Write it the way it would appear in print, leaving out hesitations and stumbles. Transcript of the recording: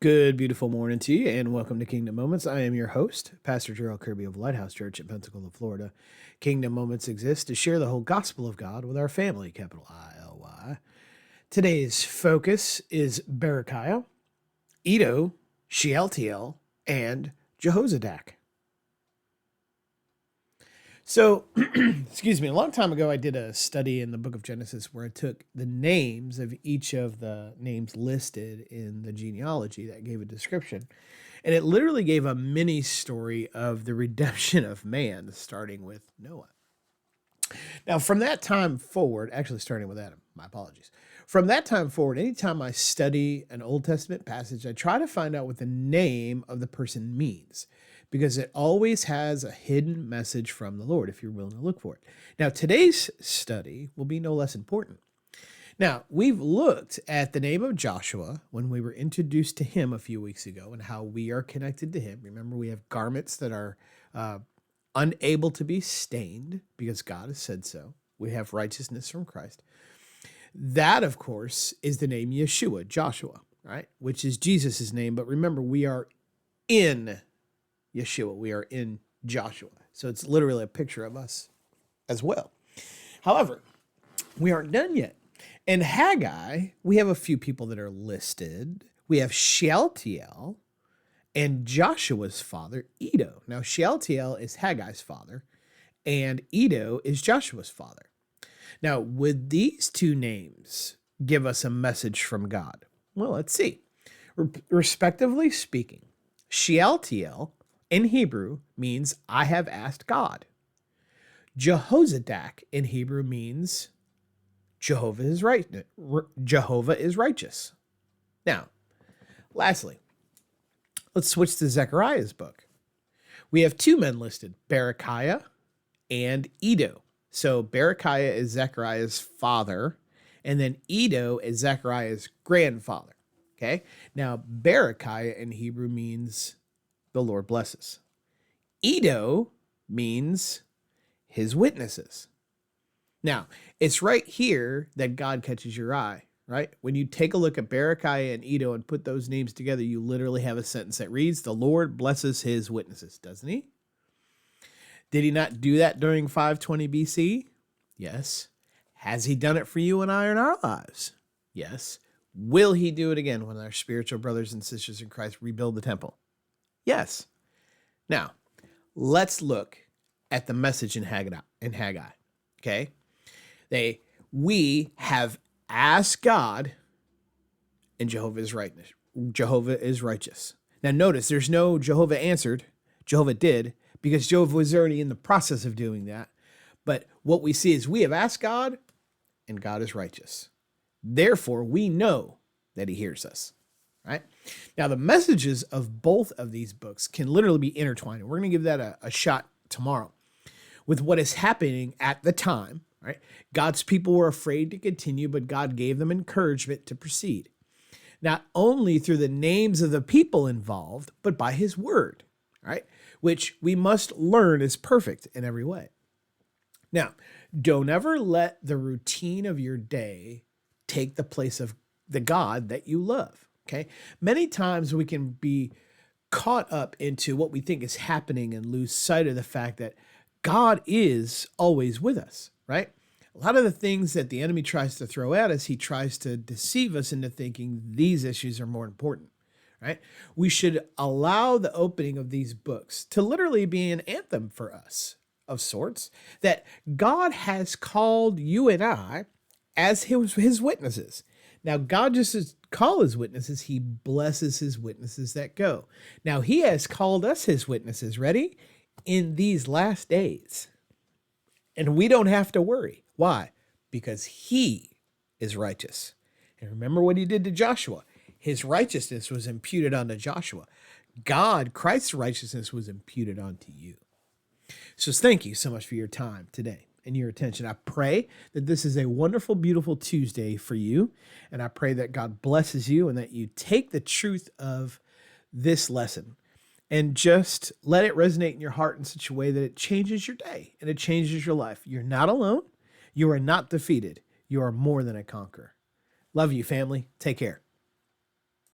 Good, beautiful morning to you, and welcome to Kingdom Moments. I am your host, Pastor Gerald Kirby of Lighthouse Church in Pensacola, Florida. Kingdom Moments exist to share the whole gospel of God with our family, capital I-L-Y. Today's focus is Berechiah, Iddo, Shealtiel, and Jehozadak. So, excuse me, a long time ago, I did a study in the book of Genesis where I took the names of each of the names listed in the genealogy that gave a description. And it literally gave a mini story of the redemption of man, starting with Noah. Now, from that time forward, actually starting with Adam, my apologies. From that time forward, anytime I study an Old Testament passage, I try to find out what the name of the person means, because it always has a hidden message from the Lord if you're willing to look for it. Now, today's study will be no less important. Now, we've looked at the name of Joshua when we were introduced to him a few weeks ago and how we are connected to him. Remember, we have garments that are unable to be stained because God has said so. We have righteousness from Christ. That, of course, is the name Yeshua, Joshua, right? Which is Jesus' name. But remember, we are in Yeshua. We are in Joshua. So it's literally a picture of us as well. However, we aren't done yet. In Haggai, we have a few people that are listed. We have Shealtiel and Joshua's father, Iddo. Now, Shealtiel is Haggai's father, and Iddo is Joshua's father. Now, would these two names give us a message from God? Well, let's see. Respectively speaking, Shealtiel in Hebrew means I have asked God. Jehozadak in Hebrew means Jehovah is right. Jehovah is righteous. Now, lastly, let's switch to Zechariah's book. We have two men listed, Berechiah and Iddo. So Berechiah is Zechariah's father, and then Iddo is Zechariah's grandfather. Okay? Now, Berechiah in Hebrew means the Lord blesses. Iddo means his witnesses. Now, it's right here that God catches your eye, right? When you take a look at Berechiah and Iddo and put those names together, you literally have a sentence that reads, the Lord blesses his witnesses, doesn't he? Did he not do that during 520 BC? Yes. Has he done it for you and I in our lives? Yes. Will he do it again when our spiritual brothers and sisters in Christ rebuild the temple? Yes. Now, let's look at the message in Haggai. Okay? We have asked God, and Jehovah is right. Jehovah is righteous. Now, notice there's no Jehovah answered. Jehovah did, because Jehovah was already in the process of doing that. But what we see is we have asked God, and God is righteous. Therefore, we know that he hears us. Right? Now, the messages of both of these books can literally be intertwined. We're going to give that a shot tomorrow with what is happening at the time. Right? God's people were afraid to continue, but God gave them encouragement to proceed. Not only through the names of the people involved, but by his word, right? Which we must learn is perfect in every way. Now, don't ever let the routine of your day take the place of the God that you love. Okay. Many times we can be caught up into what we think is happening and lose sight of the fact that God is always with us, right? A lot of the things that the enemy tries to throw at us, he tries to deceive us into thinking these issues are more important, right? We should allow the opening of these books to literally be an anthem for us of sorts, that God has called you and I as his witnesses. Now, God just doesn't call his witnesses, he blesses his witnesses that go. Now, he has called us his witnesses, ready? In these last days. And we don't have to worry. Why? Because he is righteous. And remember what he did to Joshua. His righteousness was imputed onto Joshua. God, Christ's righteousness was imputed onto you. So thank you so much for your time today and your attention. I pray that this is a wonderful, beautiful Tuesday for you. And I pray that God blesses you and that you take the truth of this lesson and just let it resonate in your heart in such a way that it changes your day and it changes your life. You're not alone. You are not defeated. You are more than a conqueror. Love you, family. Take care.